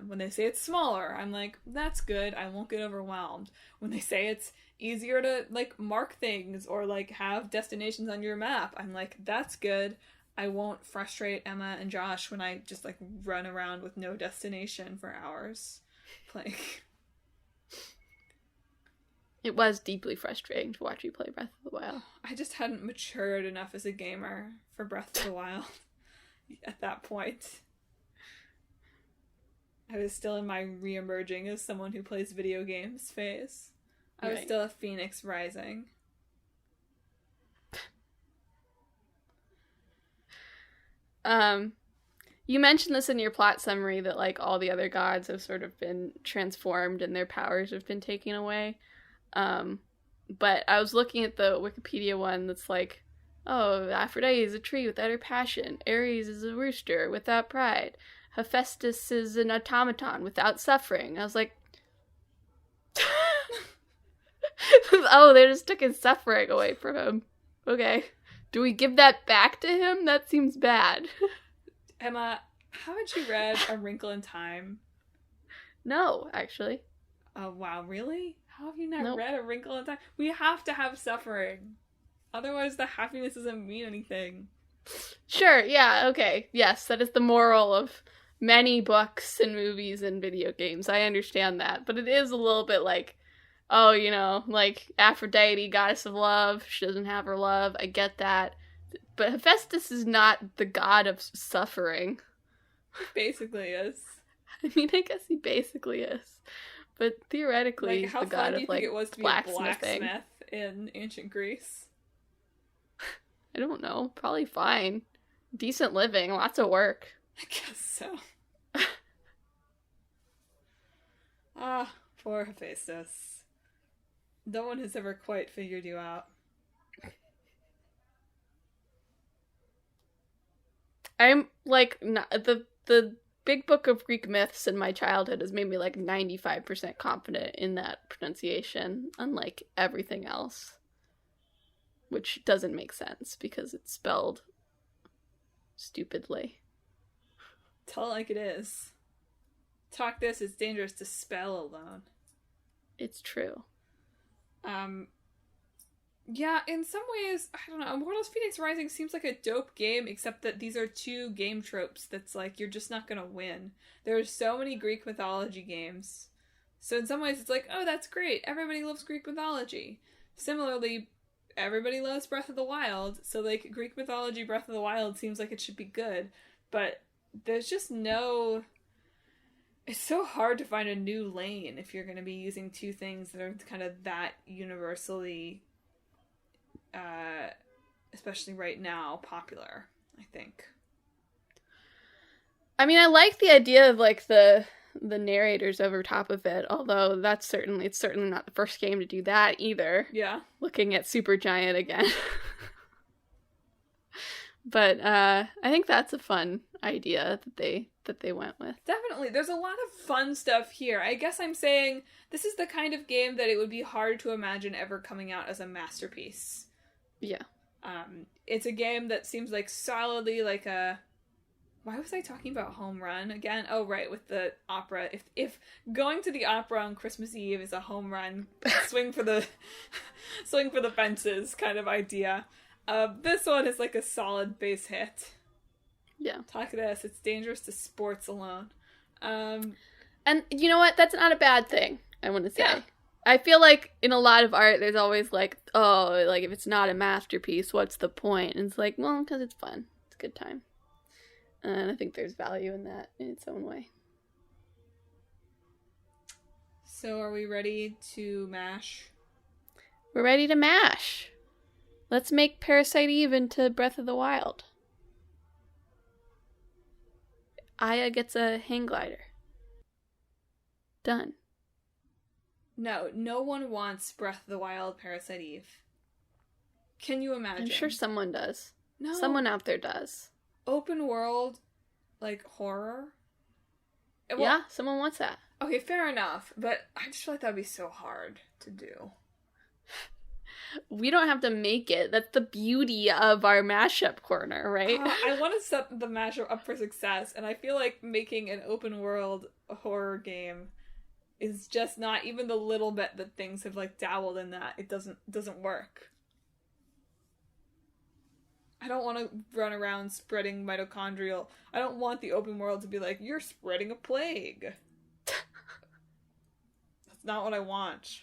[SPEAKER 1] When they say it's smaller, I'm like, that's good, I won't get overwhelmed. When they say it's easier to, like, mark things or, like, have destinations on your map, I'm like, that's good. I won't frustrate Emma and Josh when I just, like, run around with no destination for hours. Like,
[SPEAKER 2] it was deeply frustrating to watch you play Breath of the Wild.
[SPEAKER 1] I just hadn't matured enough as a gamer for Breath of the Wild at that point. I was still in my re-emerging as someone who plays video games phase. I was still a Fenyx Rising.
[SPEAKER 2] You mentioned this in your plot summary that, like, all the other gods have sort of been transformed and their powers have been taken away. But I was looking at the Wikipedia one that's like, oh, Aphrodite is a tree without her passion. Ares is a rooster without pride. Hephaestus is an automaton without suffering. I was like, oh, they just took his suffering away from him. Okay. Do we give that back to him? That seems bad.
[SPEAKER 1] Emma, haven't you read A Wrinkle in Time?
[SPEAKER 2] No, actually.
[SPEAKER 1] Oh, wow, really? How have you not read A Wrinkle in Time? We have to have suffering. Otherwise, the happiness doesn't mean anything.
[SPEAKER 2] Sure, yeah, okay. Yes, that is the moral of many books and movies and video games. I understand that. But it is a little bit like, oh, like Aphrodite, goddess of love, she doesn't have her love. I get that. But Hephaestus is not the god of suffering.
[SPEAKER 1] Basically is.
[SPEAKER 2] I mean, I guess he basically is. But theoretically, he's
[SPEAKER 1] how
[SPEAKER 2] the god
[SPEAKER 1] fun do
[SPEAKER 2] of,
[SPEAKER 1] you think it was to be a
[SPEAKER 2] blacksmithing.
[SPEAKER 1] blacksmith in ancient Greece?
[SPEAKER 2] I don't know. Probably fine. Decent living, lots of work.
[SPEAKER 1] I guess so. Ah, poor Hephaestus. No one has ever quite figured you out.
[SPEAKER 2] I'm the big book of Greek myths in my childhood has made me 95% confident in that pronunciation, unlike everything else. Which doesn't make sense because it's spelled stupidly.
[SPEAKER 1] Tell it like it is. Talk this, it's dangerous to spell alone.
[SPEAKER 2] It's true.
[SPEAKER 1] Yeah, in some ways, I don't know, Immortals Fenyx Rising seems like a dope game, except that these are two game tropes that's you're just not gonna win. There are so many Greek mythology games. So in some ways it's oh, that's great, everybody loves Greek mythology. Similarly, everybody loves Breath of the Wild, so Greek mythology Breath of the Wild seems like it should be good, but there's just no... It's so hard to find a new lane if you're going to be using two things that are kind of that universally, especially right now, popular, I think.
[SPEAKER 2] I mean, I like the idea of the narrators over top of it, although it's certainly not the first game to do that either.
[SPEAKER 1] Yeah.
[SPEAKER 2] Looking at Supergiant again. But I think that's a fun idea that they went with.
[SPEAKER 1] Definitely. There's a lot of fun stuff here. I guess I'm saying this is the kind of game that it would be hard to imagine ever coming out as a masterpiece.
[SPEAKER 2] Yeah.
[SPEAKER 1] It's a game that seems solidly a... Why was I talking about home run again? Oh, right, with the opera. If going to the opera on Christmas Eve is a home run, swing for the fences kind of idea. This one is a solid base hit.
[SPEAKER 2] Yeah.
[SPEAKER 1] Talk this, it's dangerous to sports alone.
[SPEAKER 2] And you know what? That's not a bad thing, I want to say.
[SPEAKER 1] Yeah.
[SPEAKER 2] I feel like in a lot of art, there's always oh, if it's not a masterpiece, what's the point? And it's well, because it's fun. It's a good time. And I think there's value in that in its own way.
[SPEAKER 1] So are we ready to mash?
[SPEAKER 2] We're ready to mash. Let's make Parasite Eve into Breath of the Wild. Aya gets a hang glider. Done.
[SPEAKER 1] No one wants Breath of the Wild Parasite Eve. Can you imagine?
[SPEAKER 2] I'm sure someone does.
[SPEAKER 1] No.
[SPEAKER 2] Someone out there does.
[SPEAKER 1] Open world, horror? Well,
[SPEAKER 2] yeah, someone wants that.
[SPEAKER 1] Okay, fair enough, but I just feel that would be so hard to do.
[SPEAKER 2] We don't have to make it. That's the beauty of our mashup corner, right?
[SPEAKER 1] I want to set the mashup up for success, and I feel like making an open world horror game is just not, even the little bit that things have dabbled in that, it doesn't work. I don't want to run around spreading mitochondrial. I don't want the open world to be you're spreading a plague. That's not what I want.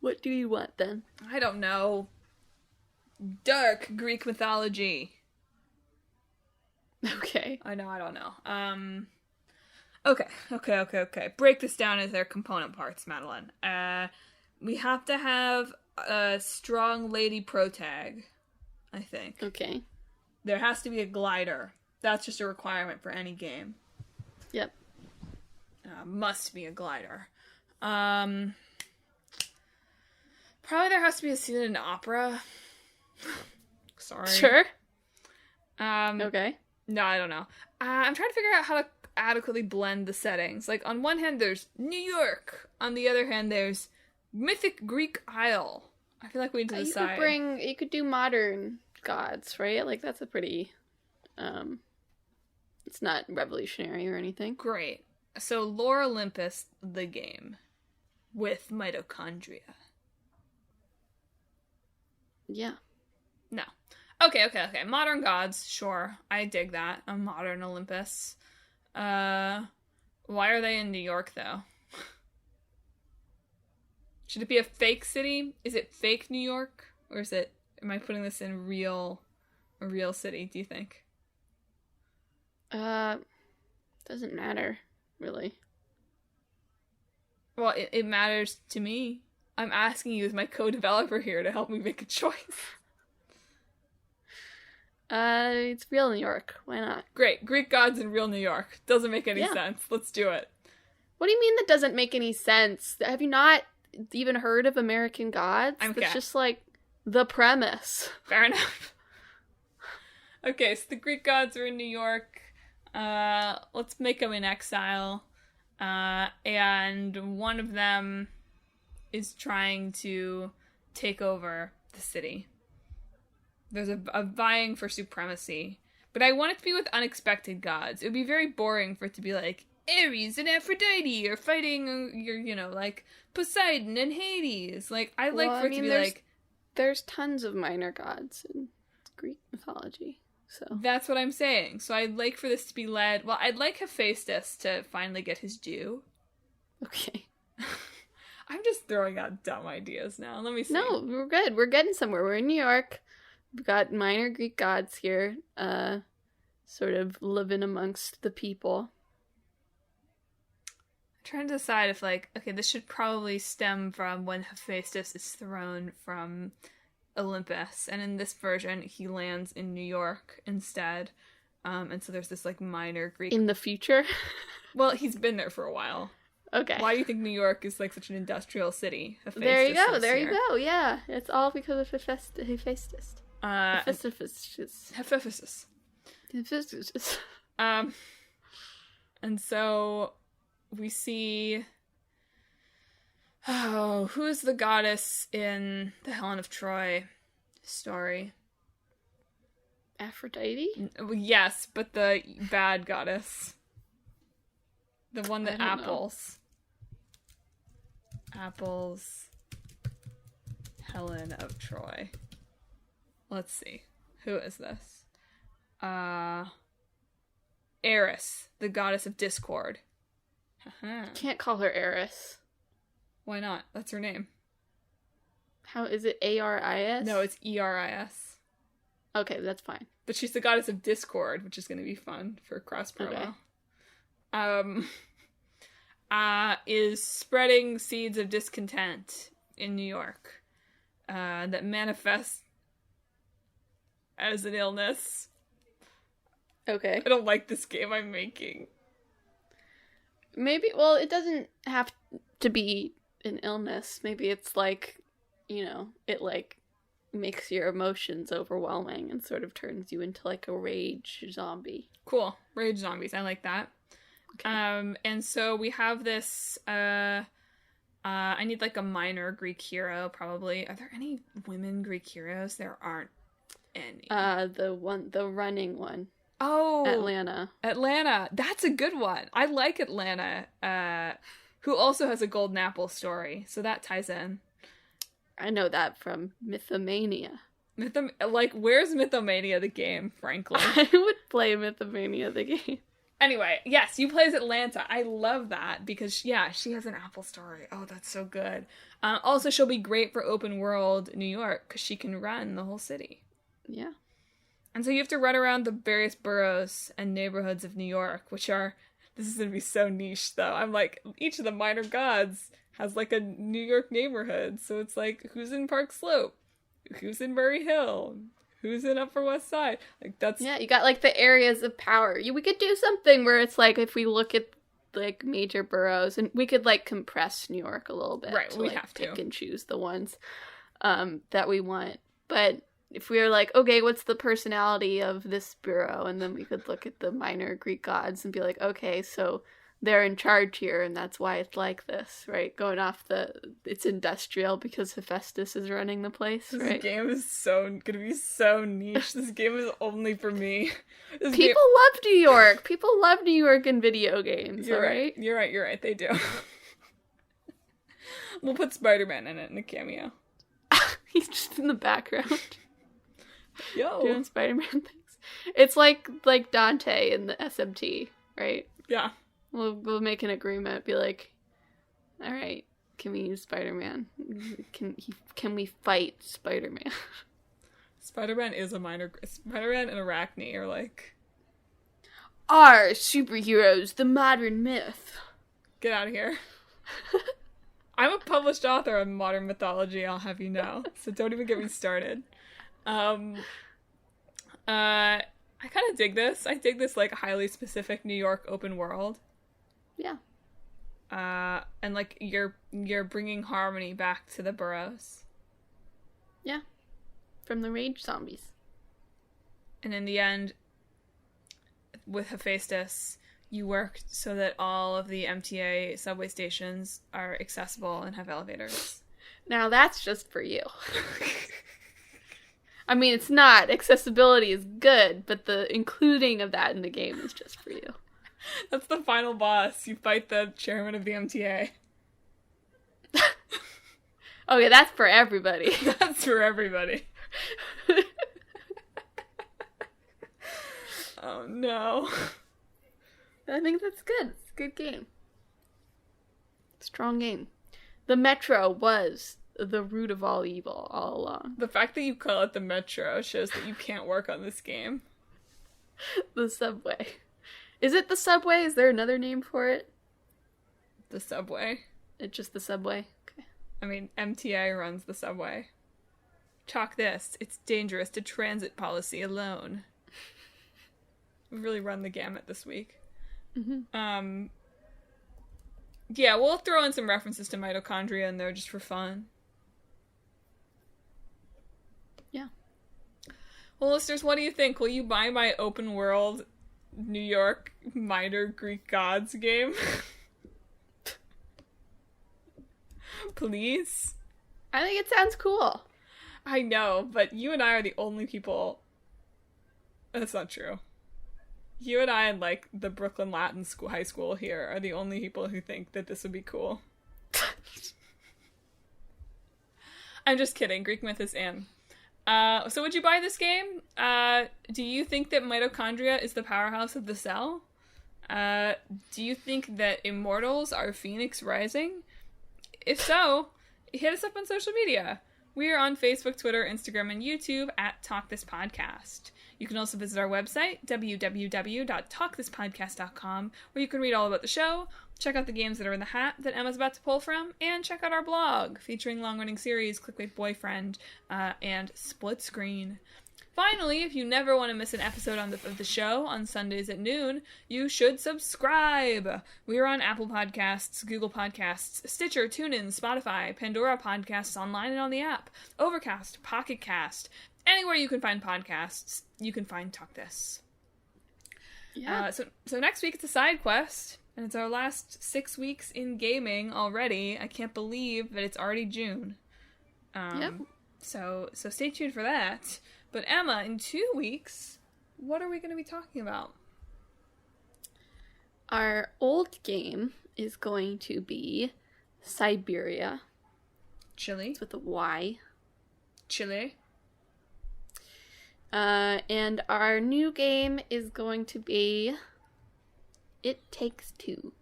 [SPEAKER 2] What do you want then?
[SPEAKER 1] I don't know. Dark Greek mythology.
[SPEAKER 2] Okay.
[SPEAKER 1] I don't know. Okay. Break this down as their component parts, Madelyn. We have to have a strong lady protag, I think.
[SPEAKER 2] Okay.
[SPEAKER 1] There has to be a glider. That's just a requirement for any game.
[SPEAKER 2] Yep.
[SPEAKER 1] Must be a glider. Probably there has to be a scene in an opera. Sorry.
[SPEAKER 2] Sure.
[SPEAKER 1] Okay. No, I don't know. I'm trying to figure out how to adequately blend the settings. On one hand, there's New York. On the other hand, there's mythic Greek Isle. I feel like we need to decide.
[SPEAKER 2] You could do modern gods, right? That's a pretty, it's not revolutionary or anything.
[SPEAKER 1] Great. So Lore Olympus, the game, with mitochondria.
[SPEAKER 2] Yeah.
[SPEAKER 1] No. Okay. Modern gods, sure. I dig that. A modern Olympus. Why are they in New York, though? Should it be a fake city? Is it fake New York? Or is it... Am I putting this in a real city, do you think?
[SPEAKER 2] Doesn't matter, really.
[SPEAKER 1] Well, it matters to me. I'm asking you as my co-developer here to help me make a choice.
[SPEAKER 2] It's real New York. Why not?
[SPEAKER 1] Great. Greek gods in real New York. Doesn't make any sense. Let's do it.
[SPEAKER 2] What do you mean that doesn't make any sense? Have you not even heard of American gods? That's just like the premise.
[SPEAKER 1] Fair enough. Okay, so the Greek gods are in New York. Let's make them in exile. And one of them is trying to take over the city. There's a vying for supremacy. But I want it to be with unexpected gods. It would be very boring for it to be like, Ares and Aphrodite are fighting, like, Poseidon and Hades. Like, I'd like for it to be like...
[SPEAKER 2] There's tons of minor gods in Greek mythology, so...
[SPEAKER 1] That's what I'm saying. So I'd like for this to be led... Well, I'd like Hephaestus to finally get his due.
[SPEAKER 2] Okay.
[SPEAKER 1] I'm just throwing out dumb ideas now. Let me see.
[SPEAKER 2] No, we're good. We're getting somewhere. We're in New York. We've got minor Greek gods here, sort of living amongst the people.
[SPEAKER 1] I'm trying to decide if, this should probably stem from when Hephaestus is thrown from Olympus. And in this version, he lands in New York instead. And so there's this, minor Greek...
[SPEAKER 2] In the future?
[SPEAKER 1] Well, he's been there for a while.
[SPEAKER 2] Okay.
[SPEAKER 1] Why do you think New York is, such an industrial city?
[SPEAKER 2] There you go, yeah. It's all because of Hephaestus.
[SPEAKER 1] Hephaestus. And so we see... Oh, who is the goddess in the Helen of Troy story?
[SPEAKER 2] Aphrodite?
[SPEAKER 1] Yes, but the bad goddess. The one that apples. Apples. Helen of Troy. Let's see. Who is this? Eris, the goddess of discord.
[SPEAKER 2] Can't call her Eris.
[SPEAKER 1] Why not? That's her name.
[SPEAKER 2] How is it? Aris?
[SPEAKER 1] No, it's Eris.
[SPEAKER 2] Okay, that's fine.
[SPEAKER 1] But she's the goddess of discord, which is going to be fun for cross promo. Okay. Is spreading seeds of discontent in New York that manifest as an illness.
[SPEAKER 2] Okay.
[SPEAKER 1] I don't like this game I'm making.
[SPEAKER 2] Maybe, well, it doesn't have to be an illness. Maybe it's it makes your emotions overwhelming and sort of turns you into a rage zombie.
[SPEAKER 1] Cool. Rage zombies. I like that. Okay. And so we have this, I need a minor Greek hero, probably. Are there any women Greek heroes? There aren't any.
[SPEAKER 2] The running one.
[SPEAKER 1] Oh!
[SPEAKER 2] Atlanta.
[SPEAKER 1] That's a good one. I like Atlanta, who also has a golden apple story, so that ties in.
[SPEAKER 2] I know that from Mythomania.
[SPEAKER 1] Where's Mythomania the game, frankly?
[SPEAKER 2] I would play Mythomania the game.
[SPEAKER 1] Anyway, yes, you play as Atlanta. I love that because, she has an apple story. Oh, that's so good. Also, she'll be great for open world New York because she can run the whole city.
[SPEAKER 2] Yeah.
[SPEAKER 1] And so you have to run around the various boroughs and neighborhoods of New York, which are... This is going to be so niche, though. I'm each of the minor gods has, a New York neighborhood. So it's who's in Park Slope? Who's in Murray Hill? Who's in Upper West Side? That's...
[SPEAKER 2] Yeah, you got, the areas of power. We could do something where it's, if we look at, major boroughs, and we could, compress New York a little bit.
[SPEAKER 1] Right, we have to.
[SPEAKER 2] Pick and choose the ones that we want. But... If we were okay, what's the personality of this borough? And then we could look at the minor Greek gods and be okay, so they're in charge here, and that's why it's like this, right? Going off it's industrial because Hephaestus is running the place, right?
[SPEAKER 1] This game is gonna be so niche. This game is only for me.
[SPEAKER 2] People love New York. People love New York in video games,
[SPEAKER 1] You're
[SPEAKER 2] right?
[SPEAKER 1] You're right. They do. We'll put Spider-Man in it in a cameo.
[SPEAKER 2] He's just in the background.
[SPEAKER 1] Yo.
[SPEAKER 2] Doing Spider-Man things. It's like Dante in the SMT, right?
[SPEAKER 1] Yeah.
[SPEAKER 2] We'll make an agreement. Be like, all right, can we use Spider-Man? Can we fight Spider-Man?
[SPEAKER 1] Spider-Man is a minor... Spider-Man and Arachne are like...
[SPEAKER 2] Are superheroes the modern myth?
[SPEAKER 1] Get out of here. I'm a published author of modern mythology, I'll have you know. So don't even get me started. I kind of dig this. I dig this, like, highly specific New York open world.
[SPEAKER 2] Yeah.
[SPEAKER 1] And, like, you're bringing harmony back to the boroughs.
[SPEAKER 2] Yeah. From the rage zombies.
[SPEAKER 1] And in the end, with Hephaestus, you worked so that all of the MTA subway stations are accessible and have elevators.
[SPEAKER 2] Now that's just for you. I mean, it's not. Accessibility is good, but the including of that in the game is just for you.
[SPEAKER 1] That's the final boss. You fight the chairman of the MTA.
[SPEAKER 2] Okay, that's for everybody.
[SPEAKER 1] That's for everybody. Oh no.
[SPEAKER 2] I think that's good. It's a good game. Strong game. The Metro was the root of all evil all along.
[SPEAKER 1] The fact that you call it the Metro shows that you can't work on this game.
[SPEAKER 2] The subway. Is it the subway? Is there another name for it?
[SPEAKER 1] The subway.
[SPEAKER 2] It's just the subway? Okay.
[SPEAKER 1] I mean, MTA runs the subway. Chalk this. It's dangerous to transit policy alone. We've really run the gamut this week.
[SPEAKER 2] Mm-hmm.
[SPEAKER 1] Yeah, we'll throw in some references to mitochondria in there just for fun.
[SPEAKER 2] Yeah.
[SPEAKER 1] Well, listeners, what do you think? Will you buy my open world New York minor Greek gods game? Please?
[SPEAKER 2] I think it sounds cool.
[SPEAKER 1] I know, but you and I are the only people... That's not true. You and I and, like, the Brooklyn Latin school, high school here are the only people who think that this would be cool. I'm just kidding. Greek myth is in. So would you buy this game? Do you think that mitochondria is the powerhouse of the cell? Do you think that Immortals are Fenyx Rising? If so, hit us up on social media. We are on Facebook, Twitter, Instagram, and YouTube at Talk This Podcast. You can also visit our website, www.talkthispodcast.com, where you can read all about the show, check out the games that are in the hat that Emma's about to pull from, and check out our blog featuring long-running series, Clickbait Boyfriend, and Split Screen. Finally, if you never want to miss an episode of the show on Sundays at noon, you should subscribe. We are on Apple Podcasts, Google Podcasts, Stitcher, TuneIn, Spotify, Pandora Podcasts online and on the app, Overcast, Pocket Cast. Anywhere you can find podcasts, you can find Talk This.
[SPEAKER 2] Yeah.
[SPEAKER 1] So next week it's a side quest, and it's our last 6 weeks in gaming already. I can't believe that it's already June.
[SPEAKER 2] Yep.
[SPEAKER 1] So stay tuned for that. But Emma, in 2 weeks, what are we going to be talking about?
[SPEAKER 2] Our old game is going to be Siberia.
[SPEAKER 1] Chile.
[SPEAKER 2] It's with a Y.
[SPEAKER 1] Chile.
[SPEAKER 2] And our new game is going to be It Takes Two.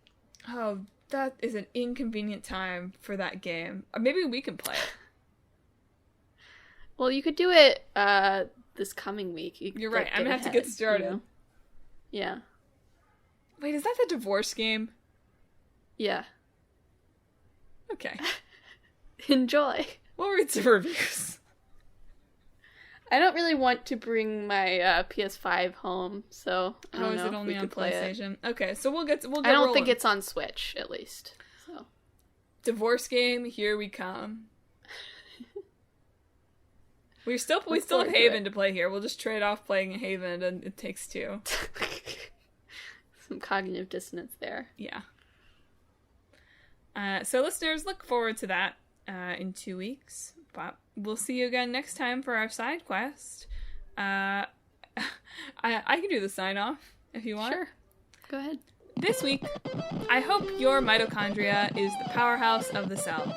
[SPEAKER 1] Oh, that is an inconvenient time for that game. Maybe we can play it.
[SPEAKER 2] Well, you could do it this coming week.
[SPEAKER 1] You're right. I'm going to have to get started.
[SPEAKER 2] You know? Yeah.
[SPEAKER 1] Wait, is that the divorce game?
[SPEAKER 2] Yeah.
[SPEAKER 1] Okay.
[SPEAKER 2] Enjoy.
[SPEAKER 1] We'll read some reviews.
[SPEAKER 2] I don't really want to bring my PS5 home, so I don't know
[SPEAKER 1] is it
[SPEAKER 2] if
[SPEAKER 1] only
[SPEAKER 2] we
[SPEAKER 1] on
[SPEAKER 2] could play it.
[SPEAKER 1] PlayStation? Okay, so we'll get
[SPEAKER 2] I don't
[SPEAKER 1] rolling.
[SPEAKER 2] think it's on Switch, at least. So.
[SPEAKER 1] Divorce game, here we come. we still have Haven to play here. We'll just trade off playing Haven and It Takes Two.
[SPEAKER 2] Some cognitive dissonance there.
[SPEAKER 1] Yeah. So listeners, look forward to that in 2 weeks. But we'll see you again next time for our side quest. I can do the sign off if you want.
[SPEAKER 2] Sure. Go ahead.
[SPEAKER 1] This week, I hope your mitochondria is the powerhouse of the cell.